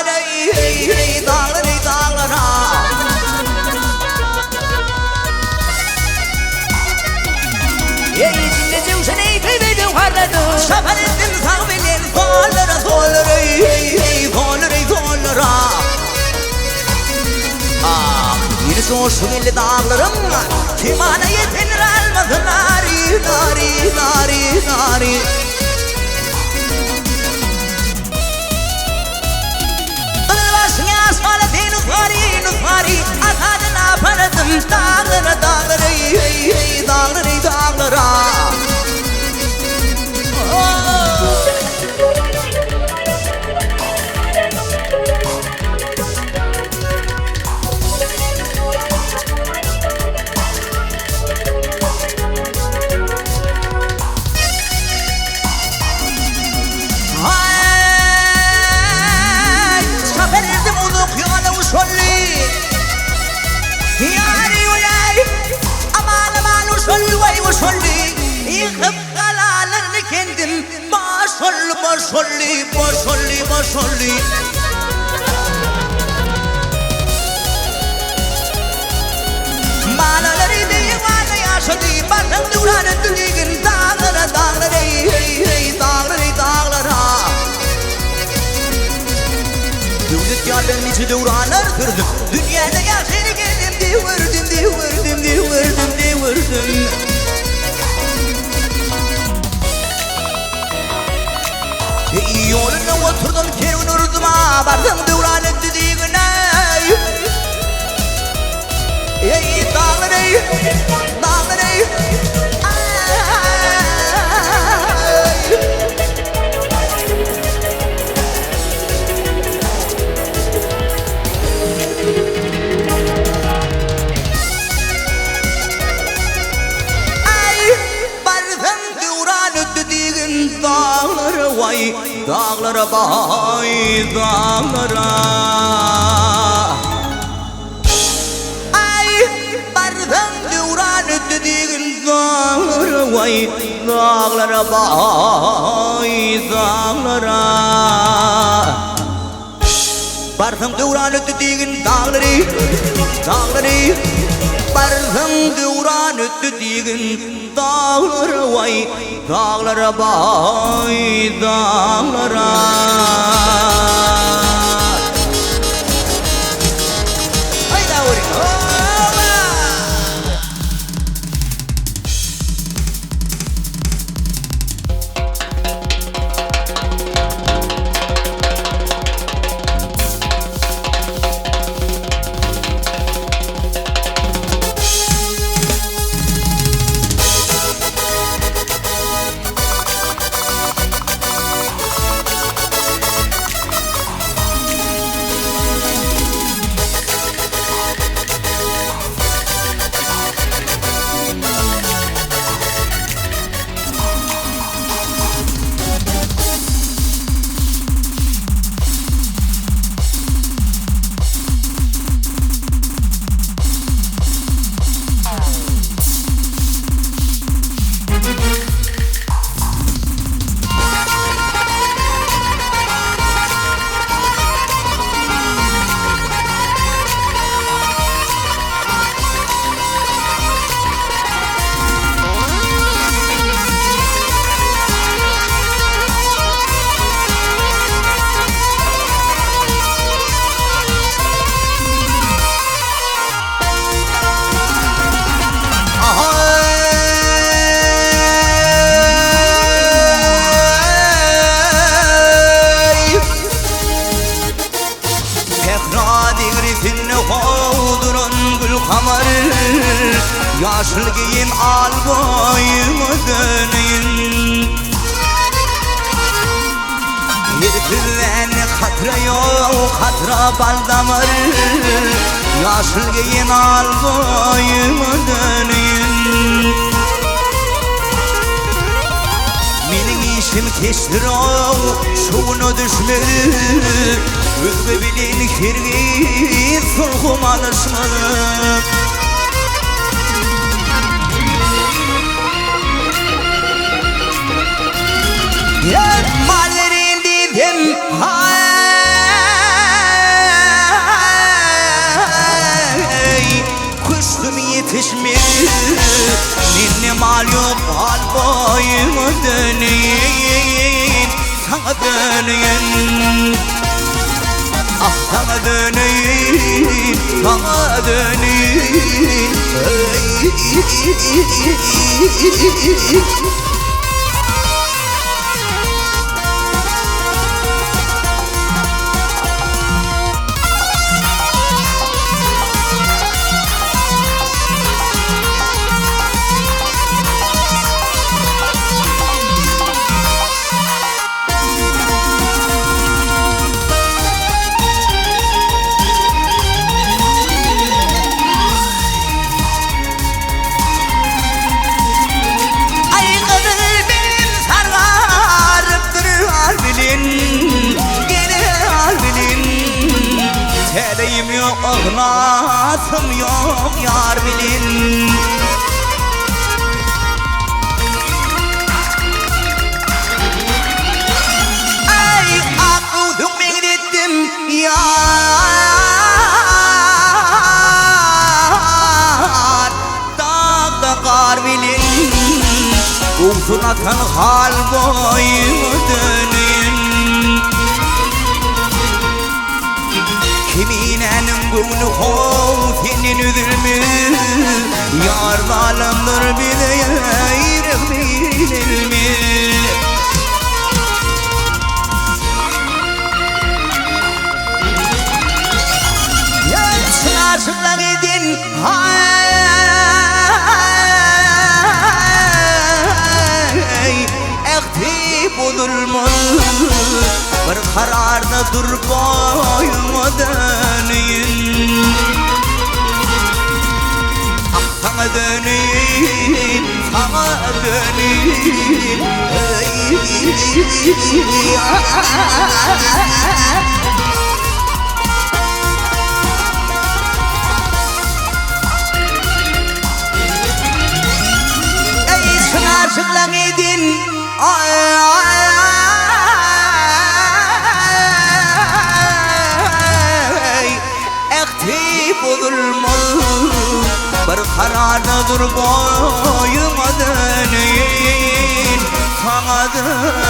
dağlar ey dağlar ey dağlar ha. Ey içinde cevşen ey peyveyden harladı. Şafan ettim sağ bilen zorlara zorlara ey zorlara ey zorlara. Bir coşku illi dağlarım kimana yetenir almadı nari nari nari nari. Nufari akadına paradım dağlara dağlara ey dağlara ey dağlara. Kendim başolli manaları deyvana yaşadı bakın duranın düğün dağlara dağlara ey dağlara ey dağlara. Dövdük yardım içi duranlar kırdım dünyada yaşını geldim divirdim. Yoluna oturdum kerun urduma vardım duranın düdüğüne. Ey dağlar ey dağlar ey. Dağlara vay dağlara bay dağlara. Ay bardan duran ötediğin dağlara vay dağlara bay dağlara. Bardan duran ötediğin dağları dağları. Bardan duran ötediğin dağlara vay dağlara bay dağlara. Haydi avurun. Yaşıl giyin al boyumu döneyim. Yirtilen hatra yok hatra bal damarı. Yaşıl giyin al boyumu döneyim. Benim işim kestir o şunu düşmedi. Özgü bilin kirgit sulhum alışmadı. Mallerin dedim hay pişmir Minne mal yok hal boyuma döneyim Sana döneyim Ah sana döneyim Sana döneyim Teleyim yok, ağlasım yok yar bilin Ay akıldım ben ettim yar Dağda kar bilin Umsun atan hal boyuma dönün Kiminenin gönlü hov senin üzülmü Yar zalimdir bile yürek bilir mi Yansın aşıklar edin Ektip olurmaz Bir kararda dur boyuma döneyim Ah sana döneyim, sana döneyim Ey aşıklar edin Ektip olurmaz Bir kararda dur boyuma döneyim Sana döneyim